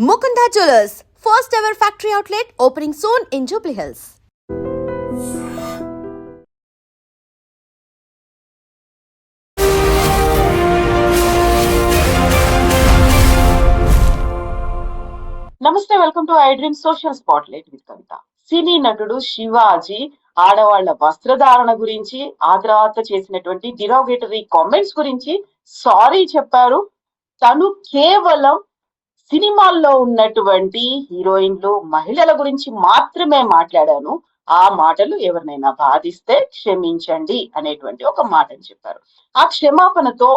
Mukunda Jewelers, first ever factory outlet opening soon in Jubilee Hills. నమస్తే, welcome to I dream social spotlight with Kavitha. సినీ నటుడు శివాజీ ఆడవాళ్ల వస్త్రధారణ గురించి, ఆ తర్వాత చేసినటువంటి డిరాగేటరీ కామెంట్స్ గురించి సారీ చెప్పారు. తను కేవలం సినిమాల్లో ఉన్నటువంటి హీరోయిన్లు, మహిళల గురించి మాత్రమే మాట్లాడాను. ఆ మాటలు ఎవరినైనా బాధిస్తే క్షమించండి అనేటువంటి ఒక మాటని చెప్పారు. ఆ క్షమాపణతో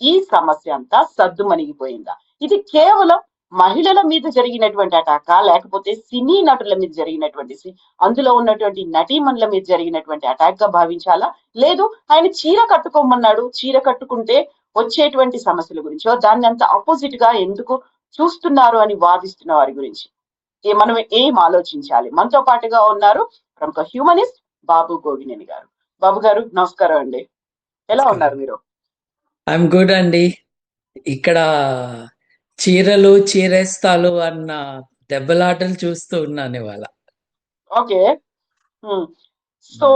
ఈ సమస్య అంతా సద్దుమణిగిపోయిందా? ఇది కేవలం మహిళల మీద జరిగినటువంటి అటాకా, లేకపోతే సినీ నటుల మీద జరిగినటువంటి అందులో ఉన్నటువంటి నటీమణుల మీద జరిగినటువంటి అటాక్ గా భావించాలా? లేదు, ఆయన చీర కట్టుకోమన్నాడు, చీర కట్టుకుంటే వచ్చేటువంటి సమస్యల గురించో, దాన్ని అంత ఆపోజిట్ గా ఎందుకు చూస్తున్నారు అని వాదిస్తున్న వారి గురించి మనం ఏం ఆలోచించాలి? మనతో పాటుగా ఉన్నారు ప్రముఖ హ్యూమనిస్ట్ బాబు గోగినేని గారు. బాబు గారు, నమస్కారం అండి. ఎలా ఉన్నారు మీరు? ఐఎమ్ గుడ్ అండి. ఇక్కడ చీరలు చీరేస్తాలు అన్న దెబ్బలాటలు చూస్తూ ఉన్నాను ఇవాళ. ఓకే. సో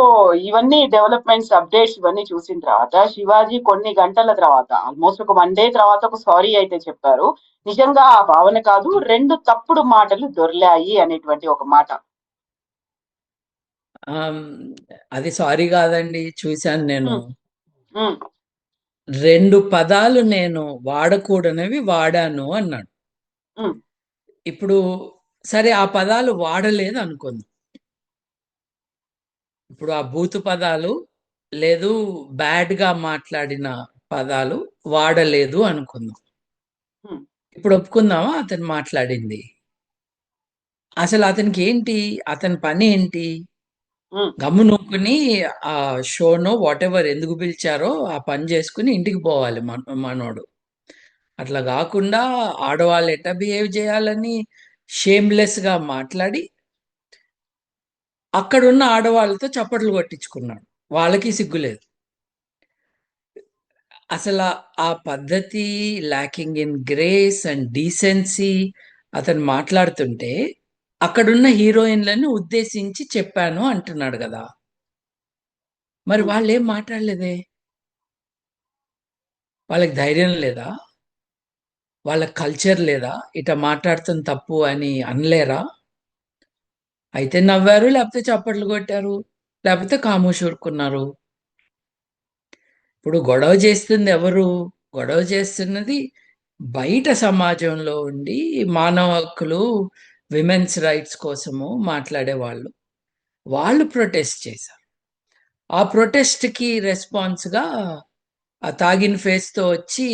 ఇవన్నీ డెవలప్మెంట్స్, అప్డేట్స్ ఇవన్నీ చూసిన తర్వాత శివాజీ కొన్ని గంటల తర్వాత, ఆల్మోస్ట్ ఒక 1 డే తర్వాత ఒక సారీ అయితే చెప్పారు. నిజంగా ఆ భావన కాదు, 2 తప్పుడు మాటలు దొర్లాయి అనేటువంటి ఒక మాట. అది సారీ కాదండి, చూశాను నేను. ఉమ్, 2 పదాలు నేను వాడకూడనివి వాడాను అన్నాడు. ఉమ్, ఇప్పుడు సరే, ఆ పదాలు వాడలేదు అనుకుందాం. ఇప్పుడు ఆ బూతు పదాలు లేదు, బ్యాడ్ గా మాట్లాడిన పదాలు వాడలేదు అనుకుందాం. ఉమ్, ఇప్పుడు ఒప్పుకుందామా అతను మాట్లాడింది? అసలు అతనికి ఏంటి, అతని పని ఏంటి? ఉమ్, గమ్మునూకుని ఆ షోనో వాట్ ఎవర్ ఎందుకు పిలిచారో ఆ పని చేసుకుని ఇంటికి పోవాలి మనోడు. అట్లా కాకుండా ఆడవాళ్ళు ఎట్లా బిహేవ్ చేయాలని షేమ్లెస్ గా మాట్లాడి అక్కడున్న ఆడవాళ్ళతో చప్పట్లు కొట్టించుకున్నాడు. వాళ్ళకి సిగ్గులేదు. అసలు ఆ పద్ధతి, lacking in grace and decency. అతను మాట్లాడుతుంటే అక్కడున్న హీరోయిన్లను ఉద్దేశించి చెప్పాను అంటున్నాడు కదా. మరి వాళ్ళు ఏం మాట్లాడలేదే? వాళ్ళకి ధైర్యం లేదా? వాళ్ళ కల్చర్ లేదా? ఇట మాట్లాడుతున్న తప్పు అని అనలేరా? అయితే నవ్వారు, లేకపోతే చప్పట్లు కొట్టారు, లేకపోతే ఖామోష్ ఊరుకున్నారు. ఇప్పుడు గొడవ చేస్తుంది ఎవరు? గొడవ చేస్తున్నది బయట సమాజంలో ఉండి మానవ హక్కులు, విమెన్స్ రైట్స్ కోసము మాట్లాడే వాళ్ళు. వాళ్ళు ప్రొటెస్ట్ చేశారు. ఆ ప్రొటెస్ట్కి రెస్పాన్స్గా ఆ తాగిన ఫేస్తో వచ్చి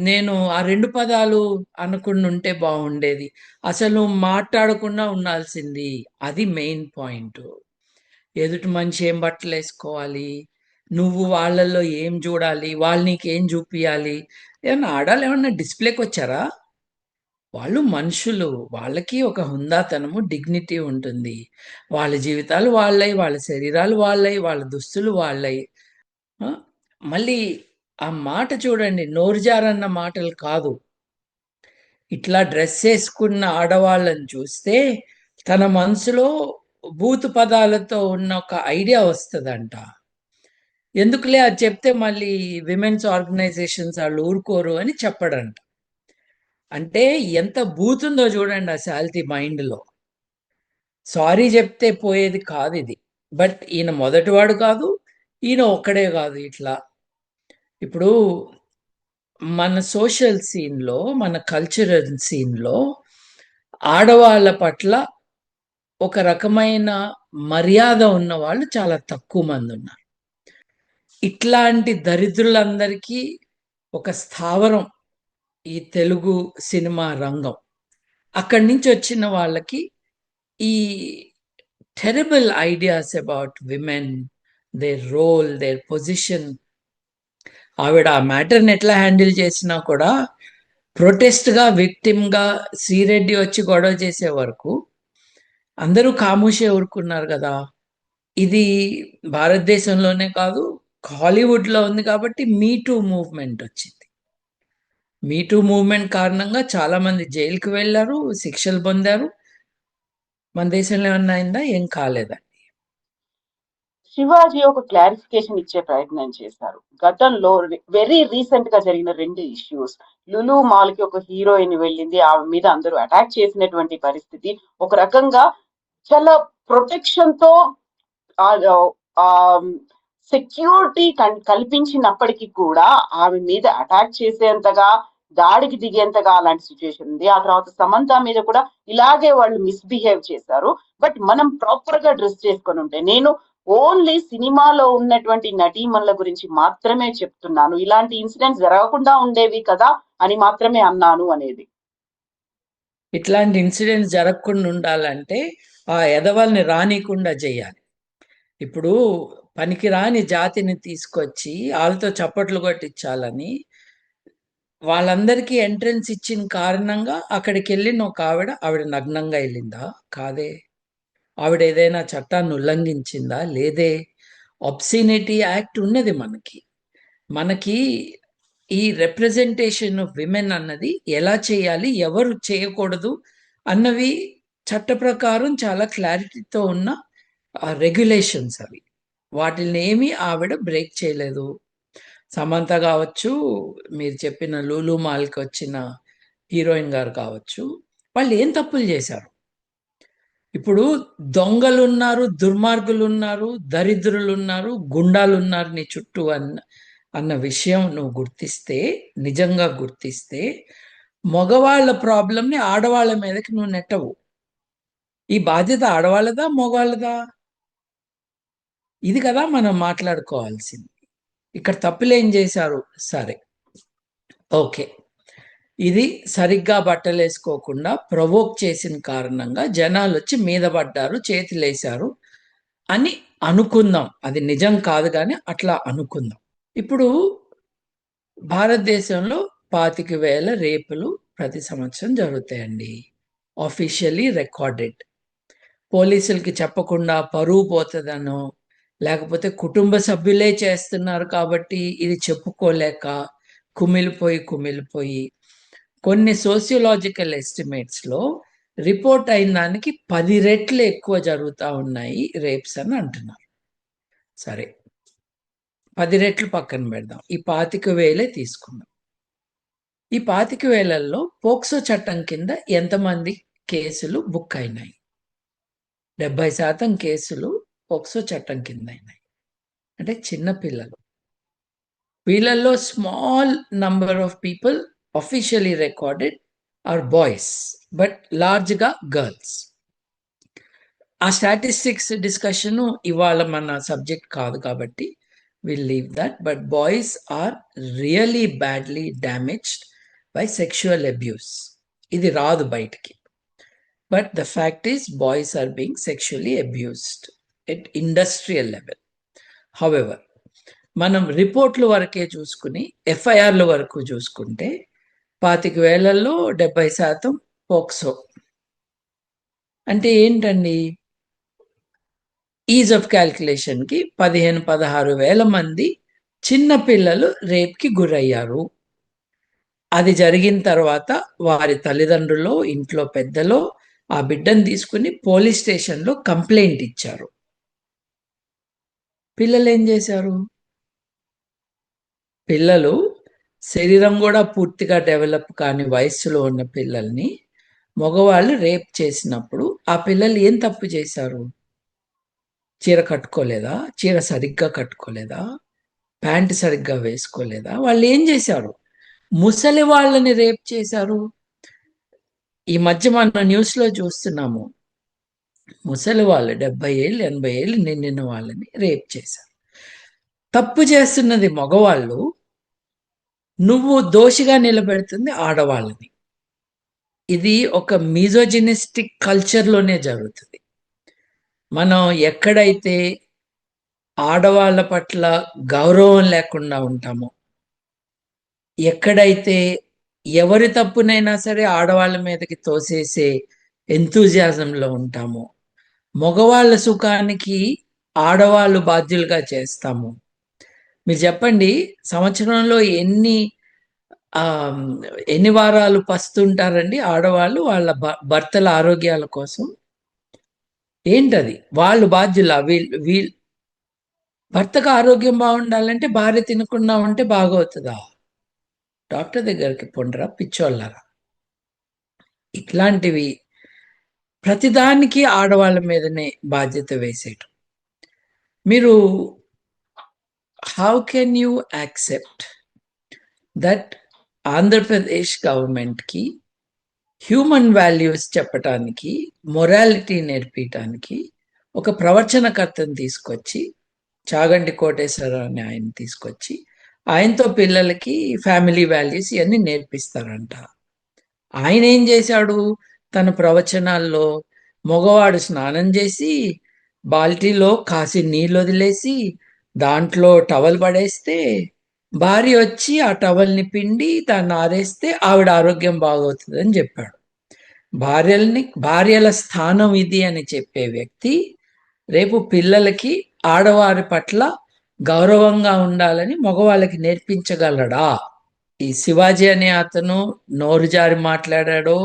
నేను ఆ 2 పదాలు అనుకుని ఉంటే బాగుండేది, అసలు మాట్లాడకుండా ఉండాల్సింది, అది మెయిన్ పాయింట్. ఎదుటి మనిషి ఏం బట్టలు వేసుకోవాలి, నువ్వు వాళ్ళల్లో ఏం చూడాలి, వాళ్ళు నీకేం చూపియాలి? ఏమన్నా ఆడాలి, ఏమన్నా డిస్ప్లేకి వచ్చారా? వాళ్ళు మనుషులు, వాళ్ళకి ఒక హుందాతనము, డిగ్నిటీ ఉంటుంది. వాళ్ళ జీవితాలు వాళ్ళై, వాళ్ళ శరీరాలు వాళ్ళై, వాళ్ళ దుస్తులు వాళ్ళై. మళ్ళీ ఆ మాట చూడండి, నోరుజారన్న మాటలు కాదు. ఇట్లా డ్రెస్ వేసుకున్న ఆడవాళ్ళని చూస్తే తన మనసులో బూతు పదాలతో ఉన్న ఒక ఐడియా వస్తుందంట. ఎందుకులే అది చెప్తే మళ్ళీ విమెన్స్ ఆర్గనైజేషన్స్ వాళ్ళు ఊరుకోరు అని చెప్పడంట. అంటే ఎంత బూతుందో చూడండి ఆ శాలిటీ మైండ్లో. సారీ చెప్తే పోయేది కాదు ఇది. బట్ ఈయన మొదటివాడు కాదు, ఈయన ఒక్కడే కాదు. ఇట్లా ఇప్పుడు మన సోషల్ సీన్లో, మన కల్చరల్ సీన్లో ఆడవాళ్ళ పట్ల ఒక రకమైన మర్యాద ఉన్న వాళ్ళు చాలా తక్కువ మంది ఉన్నారు. ఇట్లాంటి దరిద్రులందరికీ ఒక స్థావరం ఈ తెలుగు సినిమా రంగం. అక్కడి నుంచి వచ్చిన వాళ్ళకి ఈ terrible ideas about women, there role, there position. ఆవిడ ఆ మ్యాటర్ని ఎట్లా హ్యాండిల్ చేసినా కూడా ప్రొటెస్ట్గా, విక్టిమ్గా శ్రీరెడ్డి వచ్చి గొడవ చేసే వరకు అందరూ ఖామోషే ఊరుకున్నారు కదా. ఇది భారతదేశంలోనే కాదు, హాలీవుడ్లో ఉంది కాబట్టి మీ టూ మూవ్మెంట్ వచ్చింది. మీటూ మూవ్మెంట్ కారణంగా చాలా మంది జైలుకి వెళ్ళారు, శిక్షలు పొందారు. మన దేశంలో ఏమన్నా అయిందా? ఏం కాలేదా? శివాజీ ఒక క్లారిఫికేషన్ ఇచ్చే ప్రయత్నం చేశారు. గతంలో వెరీ రీసెంట్ గా జరిగిన 2 ఇష్యూస్, లులు మాల్ కి ఒక హీరోయిన్ వెళ్ళింది, ఆమె మీద అందరూ అటాక్ చేసినటువంటి పరిస్థితి. ఒక రకంగా చాలా ప్రొటెక్షన్ తో సెక్యూరిటీ కల్పించినప్పటికీ కూడా ఆమె మీద అటాక్ చేసేంతగా, దాడికి దిగేంతగా అలాంటి సిచ్యువేషన్ ఉంది. ఆ తర్వాత సమంత మీద కూడా ఇలాగే వాళ్ళు మిస్బిహేవ్ చేశారు. బట్ మనం ప్రాపర్ గా డ్రెస్ చేసుకొని ఉంటే, నేను ఓన్లీ సినిమాలో ఉన్నటువంటి నటీమణుల గురించి మాత్రమే చెప్తున్నాను, ఇలాంటి ఇన్సిడెంట్స్ జరగకుండా ఉండేవి కదా అని మాత్రమే అన్నాను అనేది. ఇట్లాంటి ఇన్సిడెంట్స్ జరగకుండా ఉండాలంటే ఆ ఎదవల్ని రానీకుండా చేయాలి. ఇప్పుడు పనికిరాని జాతిని తీసుకొచ్చి వాళ్ళతో చప్పట్లు కొట్టించాలని వాళ్ళందరికీ ఎంట్రన్స్ ఇచ్చిన కారణంగా అక్కడికి వెళ్ళిన ఒక ఆవిడ నగ్నంగా వెళ్ళిందా? కాదే. ఆవిడ ఏదైనా చట్టాన్ని ఉల్లంఘించిందా? లేదే. ఒబ్సినిటీ యాక్ట్ ఉన్నది మనకి. మనకి ఈ రిప్రజెంటేషన్ ఆఫ్ విమెన్ అన్నది ఎలా చేయాలి, ఎవరు చేయకూడదు అన్నవి చట్ట ప్రకారం చాలా క్లారిటీతో ఉన్న రెగ్యులేషన్స్ అవి. వాటిని ఏమీ ఆవిడ బ్రేక్ చేయలేదు. సమంత కావచ్చు, మీరు చెప్పిన లూలు మాల్కి వచ్చిన హీరోయిన్ గారు కావచ్చు, వాళ్ళు ఏం తప్పులు చేశారు? ఇప్పుడు దొంగలున్నారు, దుర్మార్గులున్నారు, దరిద్రులున్నారు, గుండాలున్నారు నీ చుట్టూ అన్న విషయం నువ్వు గుర్తిస్తే, నిజంగా గుర్తిస్తే, మగవాళ్ళ ప్రాబ్లంని ఆడవాళ్ళ మీదకి నువ్వు నెట్టవు. ఈ బాధ్యత ఆడవాళ్ళదా, మగవాళ్ళదా? ఇది కదా మనం మాట్లాడుకోవాల్సింది. ఇక్కడ తప్పులేం చేశారు? సరే, ఓకే, ఇది సరిగ్గా బట్టలేసుకోకుండా ప్రొవోక్ చేసిన కారణంగా జనాలు వచ్చి మీద పడ్డారు, చేతులేశారు అని అనుకుందాం. అది నిజం కాదు కానీ అట్లా అనుకుందాం. ఇప్పుడు భారతదేశంలో 25,000 రేపులు ప్రతి సంవత్సరం జరుగుతాయండి. Officially recorded. పోలీసులకి చెప్పకుండా పరువు పోతుందనో, లేకపోతే కుటుంబ సభ్యులే చేస్తున్నారు కాబట్టి ఇది చెప్పుకోలేక కుమిలిపోయి కొన్ని సోషియోలాజికల్ ఎస్టిమేట్స్లో రిపోర్ట్ అయిన దానికి 10 రెట్లు ఎక్కువ జరుగుతూ ఉన్నాయి రేప్స్ అని అంటున్నారు. సరే, 10 రెట్లు పక్కన పెడదాం, ఈ 25,000 తీసుకుందాం. ఈ 25,000లో పోక్సో చట్టం కింద ఎంతమంది కేసులు బుక్ అయినాయి? 70% కేసులు పోక్సో చట్టం కింద అయినాయి. అంటే చిన్న పిల్లలు. వీళ్ళల్లో small number of people officially recorded are boys, but లార్జ్గా గర్ల్స్. ఆ స్టాటిస్టిక్స్ డిస్కషన్ ఇవాళ మన సబ్జెక్ట్ కాదు కాబట్టి will leave that. But boys are really badly damaged by sexual abuse. ఇది రాదు బయటికి. But the fact is, boys are being sexually abused at industrial level. However, మనం రిపోర్ట్ల వరకే చూసుకుని ఎఫ్ఐఆర్ల వరకు చూసుకుంటే 25,000లో 70% పోక్సో. అంటే ఏంటండి? ఈజ్ ఆఫ్ క్యాల్కులేషన్కి 15,000-16,000 మంది చిన్న పిల్లలు రేప్కి గురయ్యారు. అది జరిగిన తర్వాత వారి తల్లిదండ్రులు, ఇంట్లో పెద్దలో ఆ బిడ్డను తీసుకుని పోలీస్ స్టేషన్లో కంప్లైంట్ ఇచ్చారు. పిల్లలు ఏం చేశారు? పిల్లలు శరీరం కూడా పూర్తిగా డెవలప్ కాని వయస్సులో ఉన్న పిల్లల్ని మగవాళ్ళు రేప్ చేసినప్పుడు ఆ పిల్లలు ఏం తప్పు చేశారు? చీర కట్టుకోలేదా? చీర సరిగ్గా కట్టుకోలేదా? ప్యాంటు సరిగ్గా వేసుకోలేదా? వాళ్ళు ఏం చేశారు? ముసలి వాళ్ళని రేప్ చేశారు. ఈ మధ్య మన న్యూస్లో చూస్తున్నాము, ముసలి వాళ్ళు 70 ఏళ్ళు 80 ఏళ్ళు నిండిన వాళ్ళని రేప్ చేశారు. తప్పు చేస్తున్నది మగవాళ్ళు, నువ్వు దోషిగా నిలబెడుతుంది ఆడవాళ్ళని. ఇది ఒక మిజోజినిస్టిక్ కల్చర్లోనే జరుగుతుంది. మనం ఎక్కడైతే ఆడవాళ్ళ పట్ల గౌరవం లేకుండా ఉంటామో, ఎక్కడైతే ఎవరి తప్పునైనా సరే ఆడవాళ్ళ మీదకి తోసేసే ఎంతూజియాజంలో ఉంటామో, మగవాళ్ళ సుఖానికి ఆడవాళ్ళు బాధ్యులుగా చేస్తాము. మీరు చెప్పండి, సంవత్సరంలో ఎన్ని ఆ ఎన్ని వారాలు పస్తుంటారండి ఆడవాళ్ళు వాళ్ళ భర్తల ఆరోగ్యాల కోసం? ఏంటది? వాళ్ళు బాధ్యులా? వీళ్ళు భర్తకు ఆరోగ్యం బాగుండాలంటే భార్య తినకుండా ఉంటే బాగవుతుందా? డాక్టర్ దగ్గరికి పొండరా పిచ్చోళ్ళారా. ఇట్లాంటివి ప్రతిదానికి ఆడవాళ్ళ మీదనే బాధ్యత వేసేయటం. మీరు how can you accept that Andhra Pradesh గవర్నమెంట్కి హ్యూమన్ వాల్యూస్ చెప్పటానికి, మొరాలిటీ నేర్పించడానికి ఒక ప్రవచనకర్తను తీసుకొచ్చి, చాగంటి కోటేశ్వరరావు అని ఆయన తీసుకొచ్చి, ఆయనతో పిల్లలకి ఫ్యామిలీ వాల్యూస్ ఇవన్నీ నేర్పిస్తారంట. ఆయన ఏం చేశాడు? తన ప్రవచనాల్లో మగవాడు స్నానం చేసి బాల్టీలో కాసి నీళ్ళు వదిలేసి దాంట్లో టవల్ పడేస్తే భార్య వచ్చి ఆ టవల్ని పిండి దాన్ని ఆరేస్తే ఆవిడ ఆరోగ్యం బాగవుతుందని చెప్పాడు. భార్యల స్థానం ఇది అని చెప్పే వ్యక్తి రేపు పిల్లలకి ఆడవారి పట్ల గౌరవంగా ఉండాలని మగవాళ్ళకి నేర్పించగలడా? ఈ శివాజీ అనే అతను నోరు జారి మాట్లాడాడో,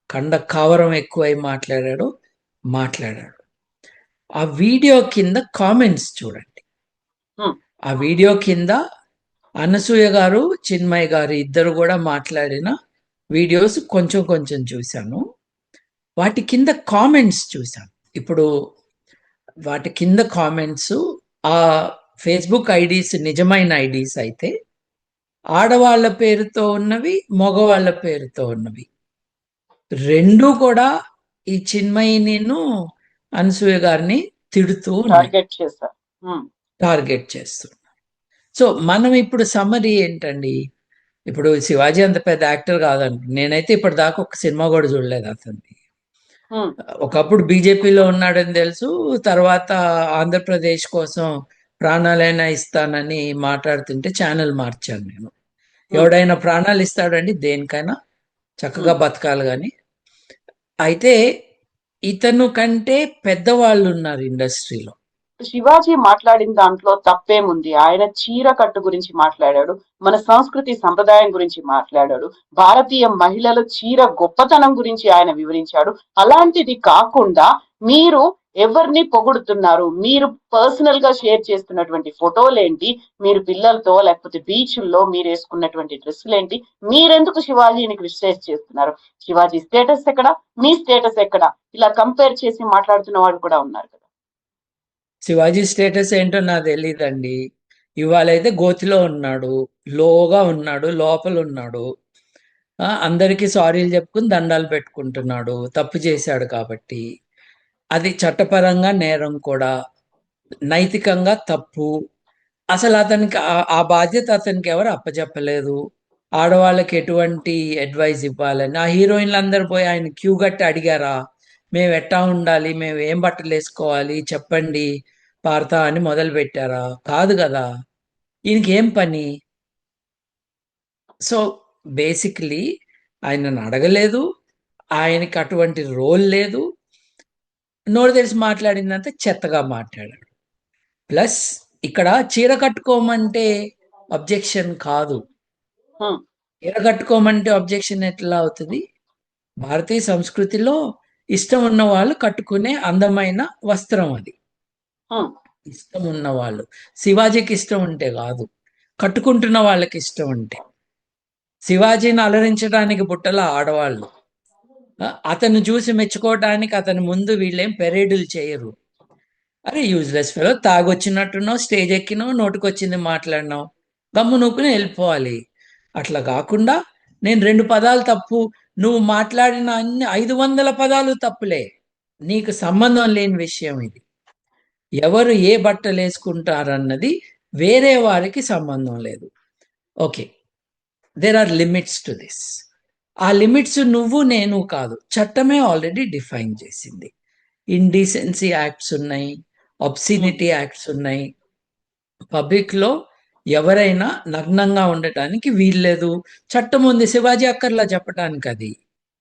కండ కావరం ఎక్కువై మాట్లాడాడు. ఆ వీడియో కింద కామెంట్స్ చూడండి. ఆ వీడియో కింద అనసూయ గారు, చిన్మయ్ గారు ఇద్దరు కూడా మాట్లాడిన వీడియోస్ కొంచెం కొంచెం చూశాను. వాటి కింద కామెంట్స్ చూశాను. ఇప్పుడు వాటి కింద కామెంట్స్ ఆ ఫేస్బుక్ ఐడీస్ నిజమైన ఐడీస్ అయితే ఆడవాళ్ళ పేరుతో ఉన్నవి, మగవాళ్ళ పేరుతో ఉన్నవి. రెండూ కూడా ఈ చిన్మయినిను అనసూయ గారిని తిడుతూ టార్గెట్ చేస్తున్నారు. సో మనం ఇప్పుడు సమ్మరీ ఏంటండి? ఇప్పుడు శివాజీ అంత పెద్ద యాక్టర్ కాదండి. నేనైతే ఇప్పటిదాకా ఒక సినిమా కూడా చూడలేదు అతన్ని. ఒకప్పుడు బీజేపీలో ఉన్నాడని తెలుసు, తర్వాత ఆంధ్రప్రదేశ్ కోసం ప్రాణాలైనా ఇస్తానని మాట్లాడుతుంటే ఛానల్ మార్చాను నేను. ఎవడైనా ప్రాణాలు ఇస్తాడండి దేనికైనా, చక్కగా బతకాలి. కానీ అయితే ఇతను కంటే పెద్దవాళ్ళు ఉన్నారు ఇండస్ట్రీలో. శివాజీ మాట్లాడిన దాంట్లో తప్పేముంది? ఆయన చీర కట్టు గురించి మాట్లాడాడు, మన సంస్కృతి సంప్రదాయం గురించి మాట్లాడాడు, భారతీయ మహిళల చీర గొప్పతనం గురించి ఆయన వివరించాడు. అలాంటిది కాకుండా మీరు ఎవరిని పొగుడుతున్నారు? మీరు పర్సనల్ గా షేర్ చేస్తున్నటువంటి ఫోటోలేంటి? మీరు పిల్లలతో లేకపోతే బీచ్ల్లో మీరు వేసుకున్నటువంటి డ్రెస్సులేంటి? మీరెందుకు శివాజీని క్రిటిసైజ్ చేస్తున్నారు? శివాజీ స్టేటస్ ఎక్కడ, మీ స్టేటస్ ఎక్కడ? ఇలా కంపేర్ చేసి మాట్లాడుతున్న వాళ్ళు కూడా ఉన్నారు కదా. శివాజీ స్టేటస్ ఏంటో నాకు తెలియదండి. ఇవాళైతే గోతిలో ఉన్నాడు, లోగా ఉన్నాడు, లోపల ఉన్నాడు. అందరికీ సారీలు చెప్పుకుని దండాలు పెట్టుకుంటున్నాడు తప్పు చేశాడు కాబట్టి. అది చట్టపరంగా నేరం కూడా, నైతికంగా తప్పు. అసలు అతనికి ఆ బాధ్యత అతనికి ఎవరు అప్పచెప్పలేదు. ఆడవాళ్ళకి ఎటువంటి అడ్వైస్ ఇవ్వాలని ఆ హీరోయిన్లు అందరు పోయి ఆయన క్యూ గట్టి అడిగారా? మేము ఎట్టా ఉండాలి, మేము ఏం బట్టలు వేసుకోవాలి చెప్పండి పార్తా అని మొదలు పెట్టారా? కాదు కదా. ఈయనకి ఏం పని? సో బేసిక్లీ ఆయనను అడగలేదు, ఆయనకి అటువంటి రోల్ లేదు. నోరు తెలిసి మాట్లాడిందంతా చెత్తగా మాట్లాడాడు. ప్లస్ ఇక్కడ చీర కట్టుకోమంటే అబ్జెక్షన్ కాదు. చీర కట్టుకోమంటే అబ్జెక్షన్ ఎట్లా అవుతుంది? భారతీయ సంస్కృతిలో ఇష్టం ఉన్న వాళ్ళు కట్టుకునే అందమైన వస్త్రం అది. ఇష్టం ఉన్న వాళ్ళు, శివాజీకి ఇష్టం ఉంటే కాదు, కట్టుకుంటున్న వాళ్ళకి ఇష్టం ఉంటే. శివాజీని అలరించడానికి బుట్టల ఆడవాళ్ళు, అతను చూసి మెచ్చుకోవడానికి అతని ముందు వీళ్ళేం పెరేడులు చేయరు. అరే యూజ్లెస్ ఫెలో, తాగొచ్చినట్టున్నావు, స్టేజ్ ఎక్కినావు, నోటికొచ్చింది మాట్లాడినావు, గమ్ము నూకుని వెళ్ళిపోవాలి. అట్లా కాకుండా నేను 2 పదాలు తప్పు, నువ్వు మాట్లాడిన అన్ని 500 పదాలు తప్పులే, నీకు సంబంధం లేని విషయం ఇది. ఎవరు ఏ బట్టలు వేసుకుంటారన్నది వేరే వారికి సంబంధం లేదు. Okay, there are limits to this. ఆ లిమిట్స్ నువ్వు నేను కాదు, చట్టమే ఆల్రెడీ డిఫైన్ చేసింది. ఇండీసెన్సీ యాక్ట్స్ ఉన్నాయి, అబ్సినిటీ యాక్ట్స్ ఉన్నాయి. పబ్లిక్లో ఎవరైనా నగ్నంగా ఉండటానికి వీల్లేదు, చట్టం ఉంది. శివాజీ అక్కర్లా చెప్పడానికి. అది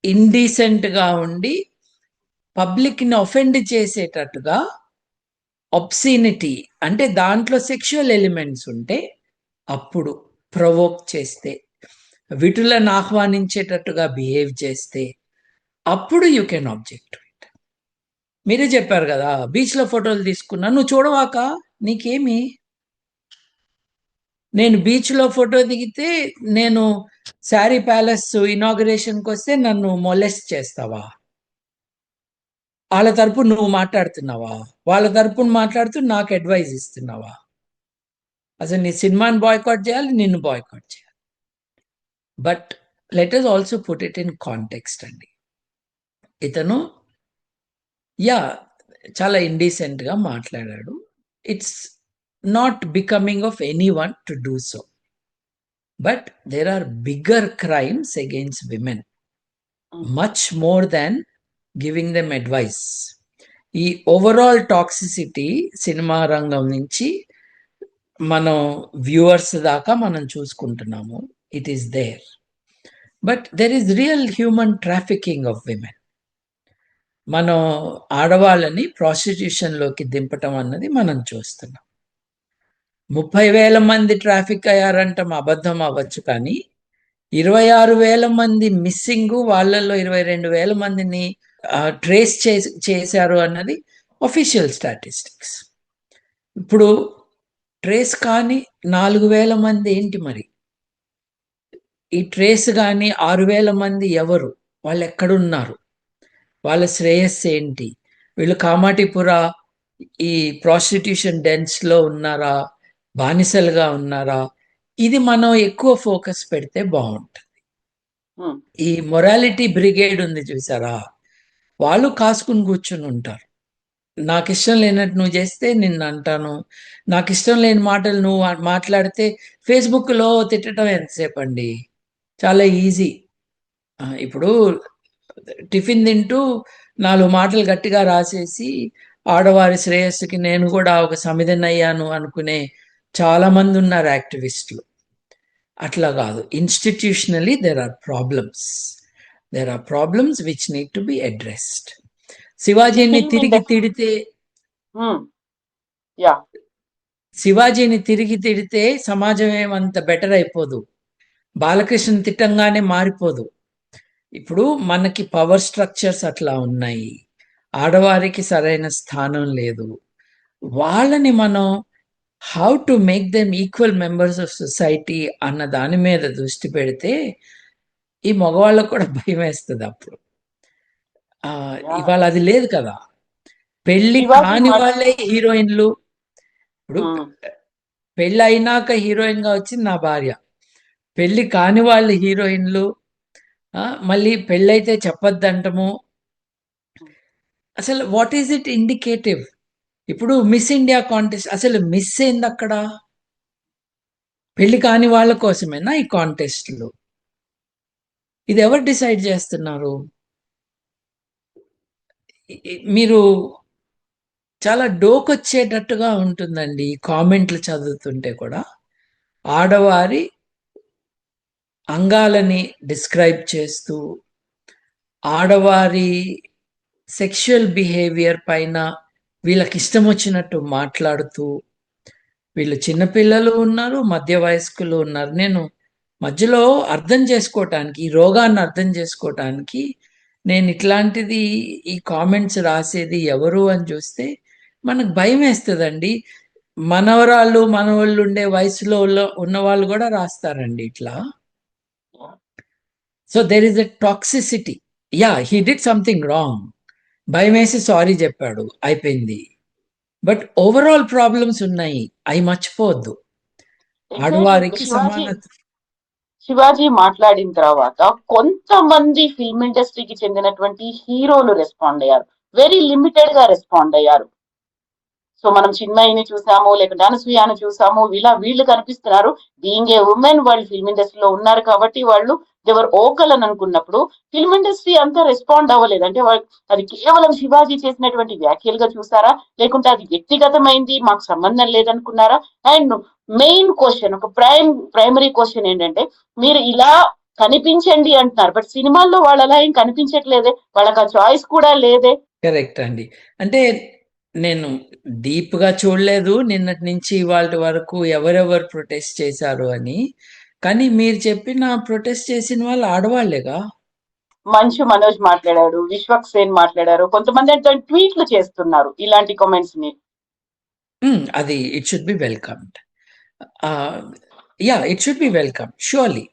ఇండీసెంట్గా ఉండి పబ్లిక్ని ఒఫెండ్ చేసేటట్టుగా అబ్సినిటీ అంటే దాంట్లో సెక్షువల్ ఎలిమెంట్స్ ఉంటే, అప్పుడు ప్రొవోక్ చేస్తే, విటులను ఆహ్వానించేటట్టుగా బిహేవ్ చేస్తే అప్పుడు యూ కెన్ ఆబ్జెక్ట్. మీరే చెప్పారు కదా, బీచ్లో ఫోటోలు తీసుకున్నా, నువ్వు చూడవాక నీకేమి? నేను బీచ్లో ఫోటో దిగితే, నేను శారీ ప్యాలెస్ ఇనాగ్రేషన్కి వస్తే నన్ను మొలెస్ట్ చేస్తావా? వాళ్ళ తరపున నువ్వు మాట్లాడుతున్నావా? వాళ్ళ తరపున మాట్లాడుతూ నాకు అడ్వైజ్ ఇస్తున్నావా? అసలు నీ సినిమాని బాయ్కాట్ చేయాలి, నిన్ను బాయ్కాట్ చేయాలి. But let us also put it in context అండి. ఇతను చాలా ఇండీసెంట్ గా మాట్లాడాడు. It's not becoming of any one to do so, but there are bigger crimes against women, much more than giving them advice. ఈ overall toxicity cinema రంగం నుంచి మనం viewers దాకా మనం చూసుకుంటున్నాము. It is there, but there is real human trafficking of women. మనం ఆడవాళ్ళని ప్రాస్టిట్యూషన్లోకి దింపటం అన్నది మనం చూస్తున్నాం. 30,000 మంది ట్రాఫిక్ అయ్యారంటాం, అబద్ధం అవ్వచ్చు, కానీ 26,000 మంది మిస్సింగ్, వాళ్ళల్లో 22,000 మందిని ట్రేస్ చేశారు అన్నది అఫీషియల్ స్టాటిస్టిక్స్. ఇప్పుడు ట్రేస్ కానీ 4,000 మంది ఏంటి మరి? ఈ ట్రేస్ కానీ 6,000 మంది ఎవరు? వాళ్ళు ఎక్కడున్నారు? వాళ్ళ శ్రేయస్సు ఏంటి? వీళ్ళు కామాటిపుర ఈ ప్రాస్టిట్యూషన్ డెన్స్లో ఉన్నారా, బానిసలుగా ఉన్నారా? ఇది మనం ఎక్కువ ఫోకస్ పెడితే బాగుంటుంది. ఈ మొరాలిటీ బ్రిగేడ్ ఉంది చూసారా, వాళ్ళు కాసుకుని కూర్చుని ఉంటారు. నాకు ఇష్టం లేనట్టు నువ్వు చేస్తే నిన్ను అంటాను, నాకు ఇష్టం లేని మాటలు నువ్వు మాట్లాడితే ఫేస్బుక్లో తిట్టడం ఎంతసేపు అండి? చాలా ఈజీ. ఇప్పుడు టిఫిన్ తింటూ 4 మాటలు గట్టిగా రాసేసి ఆడవారి శ్రేయస్సుకి నేను కూడా ఒక సమిధనయ్యాను అనుకునే చాలా మంది ఉన్నారు యాక్టివిస్టులు. అట్లా కాదు. Institutionally there are problems which need to be addressed. శివాజీని తిరిగి తిడితే సమాజం ఏమంత బెటర్ అయిపోదు. బాలకృష్ణ తిట్టంగానే మారిపోదు. ఇప్పుడు మనకి పవర్ స్ట్రక్చర్స్ అట్లా ఉన్నాయి, ఆడవారికి సరైన స్థానం లేదు. వాళ్ళని మనం how to make them equal members of society అన్న దాని మీద దృష్టి పెడితే ఈ మగవాళ్ళకు కూడా భయం వేస్తుంది. అప్పుడు ఇవాళ అది లేదు కదా. పెళ్లి కాని వాళ్ళే హీరోయిన్లు. ఇప్పుడు పెళ్ళి అయినాక హీరోయిన్ గా వచ్చింది నా భార్య, పెళ్లి కాని వాళ్ళు హీరోయిన్లు. మళ్ళీ పెళ్ళైతే చెప్పొద్దంటము. అసలు వాట్ ఈజ్ ఇట్ ఇండికేటివ్? ఇప్పుడు మిస్ ఇండియా కాంటెస్ట్, అసలు మిస్ ఏంది అక్కడ? పెళ్లి కాని వాళ్ళ కోసమేనా ఈ కాంటెస్ట్లు? ఇది ఎవరు డిసైడ్ చేస్తున్నారు? మీరు చాలా డోకొచ్చేటట్టుగా ఉంటుందండి కామెంట్లు చదువుతుంటే కూడా. ఆడవారి అంగాలని డిస్క్రైబ్ చేస్తూ, ఆడవారి సెక్షువల్ బిహేవియర్ పైన వీళ్ళకి ఇష్టం వచ్చినట్టు మాట్లాడుతూ, వీళ్ళు చిన్నపిల్లలు ఉన్నారు, మధ్య వయస్కులు ఉన్నారు. నేను మధ్యలో అర్థం చేసుకోవటానికి, ఈ రోగాన్ని అర్థం చేసుకోవటానికి నేను ఇట్లాంటిది ఈ కామెంట్స్ రాసేది ఎవరు అని చూస్తే మనకు భయం వేస్తుందండి. మనవరాళ్ళు మనవాళ్ళు ఉండే వయసులో ఉన్న వాళ్ళు కూడా రాస్తారండి ఇట్లా. So there is a toxicity. He did something wrong, భయం వేసి సారీ చెప్పాడు, అయిపోయింది. బట్ ఓవరాల్ ప్రాబ్లమ్స్ ఉన్నాయి, అవి మర్చిపోవద్దు. ఆడవారికి సమానత. శివాజీ మాట్లాడిన తర్వాత కొంతమంది ఫిల్మ్ ఇండస్ట్రీకి చెందినటువంటి హీరోలు రెస్పాండ్ అయ్యారు, వెరీ లిమిటెడ్ గా రెస్పాండ్ అయ్యారు. సో మనం చిన్మయిని చూసాము, లేకపోతే అనసూయని చూసాము, వీళ్ళు కనిపిస్తున్నారు. బీయింగ్ ఏ ఉమెన్ వాళ్ళు ఫిల్మ్ ఇండస్ట్రీలో ఉన్నారు కాబట్టి వాళ్ళు దేవర్ ఓకల్ అని అనుకున్నప్పుడు ఫిల్మ్ ఇండస్ట్రీ అంతా రెస్పాండ్ అవ్వలేదు. అంటే అది కేవలం శివాజీ చేసినటువంటి వ్యాఖ్యలుగా చూసారా, లేకుంటే అది వ్యక్తిగతమైంది, మాకు సంబంధం లేదనుకున్నారా? అండ్ మెయిన్ క్వశ్చన్, ఒక ప్రైమరీ క్వశ్చన్ ఏంటంటే, మీరు ఇలా కనిపించండి అంటున్నారు, బట్ సినిమాల్లో వాళ్ళు అలా ఏం కనిపించట్లేదే, వాళ్ళకి ఆ చాయిస్ కూడా లేదే. కరెక్ట్ అండి. అంటే నేను డీప్ గా చూడలేదు నిన్నటి నుంచి ఇవాళ వరకు ఎవరెవరు ప్రొటెస్ట్ చేశారు అని. కానీ మీరు చెప్పిన ప్రొటెస్ట్ చేసిన వాళ్ళు ఆడవాళ్లేగా. మంచు మనోజ్ మాట్లాడారు, విశ్వక్ సేన్ మాట్లాడారు, కొంతమంది అయితే ట్వీట్లు చేస్తున్నారు ఇలాంటి కామెంట్స్ ని. అది it should B welcomed. It should B welcome surely.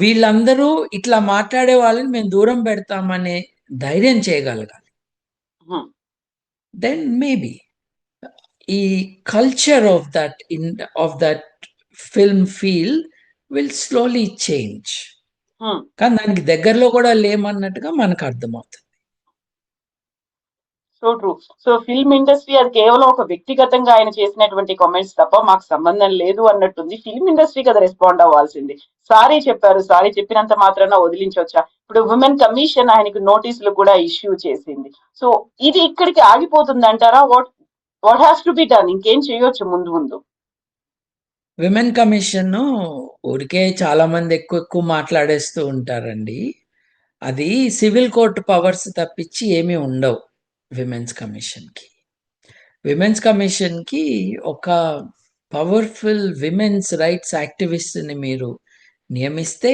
వీళ్ళందరూ ఇట్లా మాట్లాడే వాళ్ళని మేము దూరం పెడతామనే ధైర్యం చేయగలగాలి. హ్మ్. దెన్ మేబీ ఈ culture of that film feel will slowly change. హ్మ్. కానీ దానికి దగ్గరలో కూడా లేమన్నట్టుగా మనకు అర్థమవుతుంది. So true. So film industry అది కేవలం ఒక వ్యక్తిగతంగా ఆయన చేసినటువంటి కామెంట్స్ తప్ప మాకు సంబంధం లేదు అన్నట్టుంది. ఫిల్మ్ ఇండస్ట్రీ కదా రెస్పాండ్ అవ్వాల్సింది. సారీ చెప్పారు, సారీ చెప్పినంత మాత్రాన వదిలించవచ్చా? ఇప్పుడు ఉమెన్ కమిషన్ ఆయనకు నోటీసులు కూడా ఇష్యూ చేసింది. సో ఇది ఇక్కడికి ఆగిపోతుంది అంటారా? What has to be done? ఇంకేం చేయొచ్చు ముందు ముందు? విమెన్ కమిషన్ ఊరికే చాలా మంది ఎక్కువ మాట్లాడేస్తూ ఉంటారండి. అది సివిల్ కోర్టు పవర్స్ తప్పించి ఏమీ ఉండవు విమెన్స్ కమిషన్కి. విమెన్స్ కమిషన్కి ఒక పవర్ఫుల్ విమెన్స్ రైట్స్ యాక్టివిస్ట్ని మీరు నియమిస్తే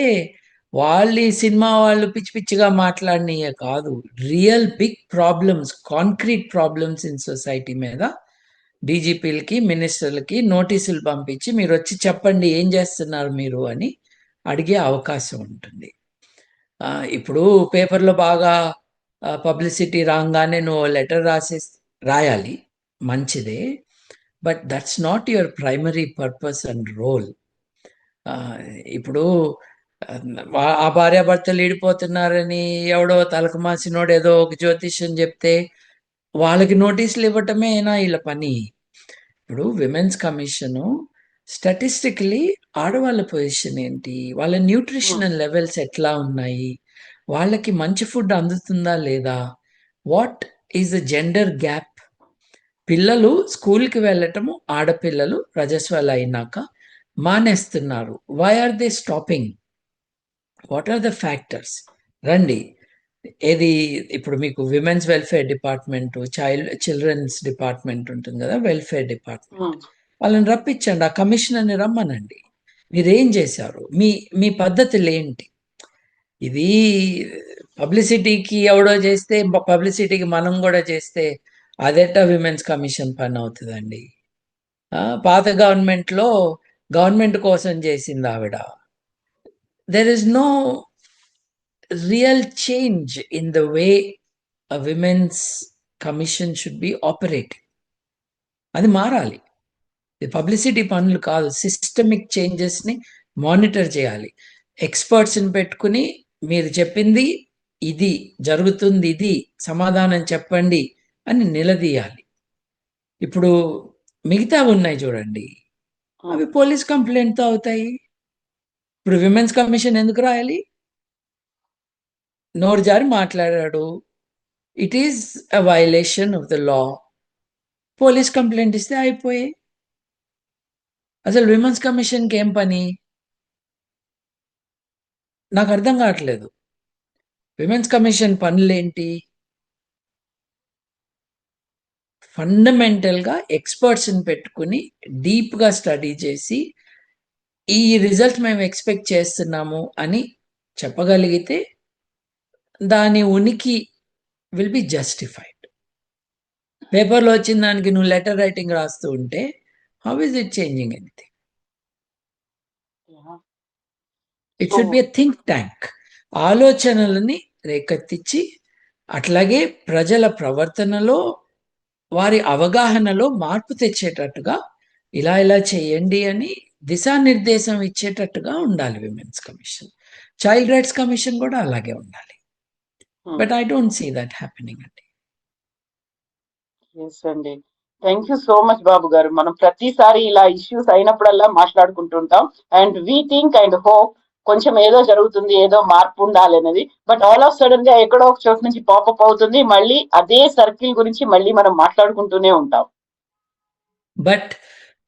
వాళ్ళు ఈ సినిమా వాళ్ళు పిచ్చి పిచ్చిగా మాట్లాడినయే కాదు, real big problems, concrete problems in society మీద డీజీపీలకి మినిస్టర్లకి నోటీసులు పంపించి మీరు వచ్చి చెప్పండి ఏం చేస్తున్నారు మీరు అని అడిగే అవకాశం ఉంటుంది. ఇప్పుడు పేపర్లో బాగా పబ్లిసిటీ రాగానే నువ్వు లెటర్ రాయాలి, మంచిదే. But that's not your primary purpose and role. ఇప్పుడు ఆ భార్యాభర్తలు ఈడిపోతున్నారని ఎవడో తలకు మాసినోడు ఏదో ఒక జ్యోతిష్యం చెప్తే వాళ్ళకి నోటీసులు ఇవ్వటమేనా వీళ్ళ పని? ఇప్పుడు విమెన్స్ కమిషను స్టాటిస్టికలీ ఆడవాళ్ళ పొజిషన్ ఏంటి, వాళ్ళ న్యూట్రిషనల్ లెవెల్స్ ఎట్లా ఉన్నాయి, వాళ్ళకి మంచి ఫుడ్ అందుతుందా లేదా, what is the gender gap, పిల్లలు స్కూల్కి వెళ్ళటము ఆడపిల్లలు రజస్వాలు అయినాక మానేస్తున్నారు, why are they stopping, what are the factors? రండి, ఏది ఇప్పుడు మీకు women's welfare department, children's department ఉంటుంది కదా, వెల్ఫేర్ డిపార్ట్మెంట్, వాళ్ళని రప్పించండి, ఆ కమిషనర్ని రమ్మనండి, మీరేం చేశారు, మీ పద్ధతులు ఏంటి? ఇది పబ్లిసిటీకి ఎవడో చేస్తే పబ్లిసిటీకి మనం కూడా చేస్తే అదెట్టా విమెన్స్ కమిషన్ పని అవుతుందండి? పాత గవర్నమెంట్లో గవర్నమెంట్ కోసం చేసింది ఆవిడ. There is no real change in the way a women's commission should be operating. అది మారాలి. పబ్లిసిటీ పనులు కాదు, సిస్టమిక్ చేంజెస్ని మానిటర్ చేయాలి. ఎక్స్పర్ట్స్ని పెట్టుకుని మీరు చెప్పింది ఇది జరుగుతుంది, ఇది సమాధానం చెప్పండి అని నిలదీయాలి. ఇప్పుడు మిగతా ఉన్నాయి చూడండి, అవి పోలీస్ కంప్లైంట్తో అవుతాయి. ఇప్పుడు విమెన్స్ కమిషన్ ఎందుకు రాయాలి? నోరు జారి మాట్లాడాడు, it is a violation of the law, police complaint ఇస్తే అయిపోయి. అసలు విమెన్స్ కమిషన్కి ఏం పని నాకు అర్థం కావట్లేదు. Women's commission పనులేంటి? ఫండమెంటల్గా ఎక్స్పర్ట్స్ని పెట్టుకుని డీప్గా స్టడీ చేసి ఈ రిజల్ట్ మేము ఎక్స్పెక్ట్ చేస్తున్నాము అని చెప్పగలిగితే దాని ఉనికి విల్ బి జస్టిఫైడ్. పేపర్లో వచ్చిన దానికి నువ్వు లెటర్ రైటింగ్ రాస్తూ ఉంటే how is it changing anything? It should be a think tank. ఆలోచనలని రేకెత్తించి అట్లాగే ప్రజల ప్రవర్తనలో వారి అవగాహనలో మార్పు తెచ్చేటట్టుగా ఇలా చేయండి అని దిశానిర్దేశం ఇచ్చేటట్టుగా ఉండాలి women's commission. Child rights commission కూడా అలాగే ఉండాలి. But I don't see that happening అండి. ఎస్ అండి, thank you so much Babu garu. మనం ప్రతిసారి ఇలా ఇష్యూస్ అయినప్పుడల్లా మాట్లాడుకుంటుంటాం. And we think and hope కొంచెం ఏదో జరుగుతుంది, ఏదో మార్పు ఉండాలి అనేది. బట్ ఆల్ ఆఫ్ సడన్ గా ఎక్కడో ఒక చోటు నుంచి పాపప్ అవుతుంది, మళ్ళీ అదే సర్కిల్ గురించి మళ్ళీ మనం మాట్లాడుకుంటూనే ఉంటాం. But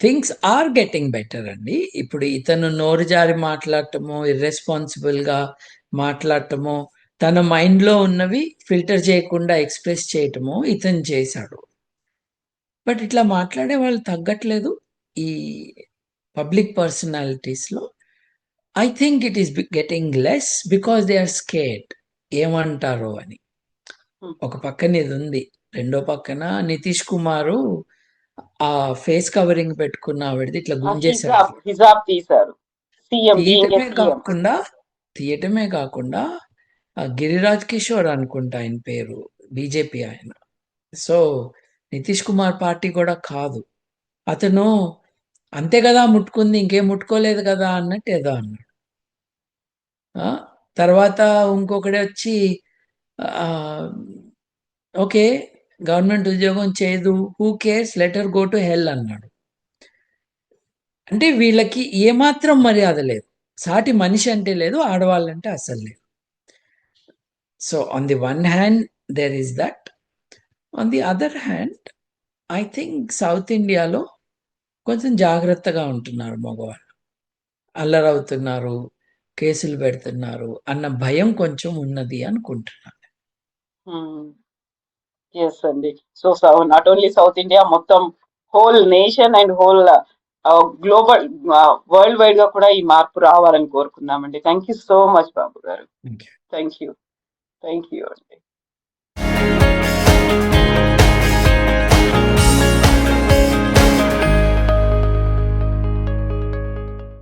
things are getting better అండి. ఇప్పుడు ఇతను నోరు జారి మాట్లాడటము, ఇర్రెస్పాన్సిబుల్గా మాట్లాడటము, తన మైండ్లో ఉన్నవి ఫిల్టర్ చేయకుండా ఎక్స్ప్రెస్ చేయటము ఇతను చేశాడు. బట్ ఇట్లా మాట్లాడే వాళ్ళు తగ్గట్లేదు ఈ పబ్లిక్ పర్సనాలిటీస్లో. I think it is getting less because they are scared ఏమంటారో అని. ఒక పక్కన ఇది ఉంది, రెండో పక్కన నితీష్ కుమారు ఆ ఫేస్ కవరింగ్ పెట్టుకున్న ఆవిడది ఇట్లా గుంజేశారు. హిజాబ్ తీశారు. సీఎం తీయటమే కాకుండా గిరిరాజ్ కిషోర్ అనుకుంటా ఆయన పేరు, బీజేపీ ఆయన. సో నితీష్ కుమార్ పార్టీ కూడా కాదు అతను, అంతే కదా ముట్టుకుంది, ఇంకేం ముట్టుకోలేదు కదా అన్నట్టు ఏదో అన్నాడు. తర్వాత ఇంకొకటి వచ్చి ఓకే గవర్నమెంట్ ఉద్యోగం చేయదు, who cares, letter go to hell అన్నాడు. అంటే వీళ్ళకి ఏమాత్రం మర్యాద లేదు, సాటి మనిషి అంటే లేదు, ఆడవాళ్ళంటే అసలు లేదు. So on the one hand there is that, on the other hand I think south ఇండియాలో కొంచెం జాగ్రత్తగా ఉంటున్నారు మగవాళ్ళు, అల్లరవుతున్నారు, కేసులు పెడుతున్నారు అన్న భయం కొంచెం ఉన్నది అనుకుంటున్నాను. ఎస్ అండి. So not only South India, మొత్తం whole nation and whole global world wide గా కూడా ఈ మార్పు రావాలని కోరుకున్నామండి. Thank you so much Babu garu. Thank you అండి.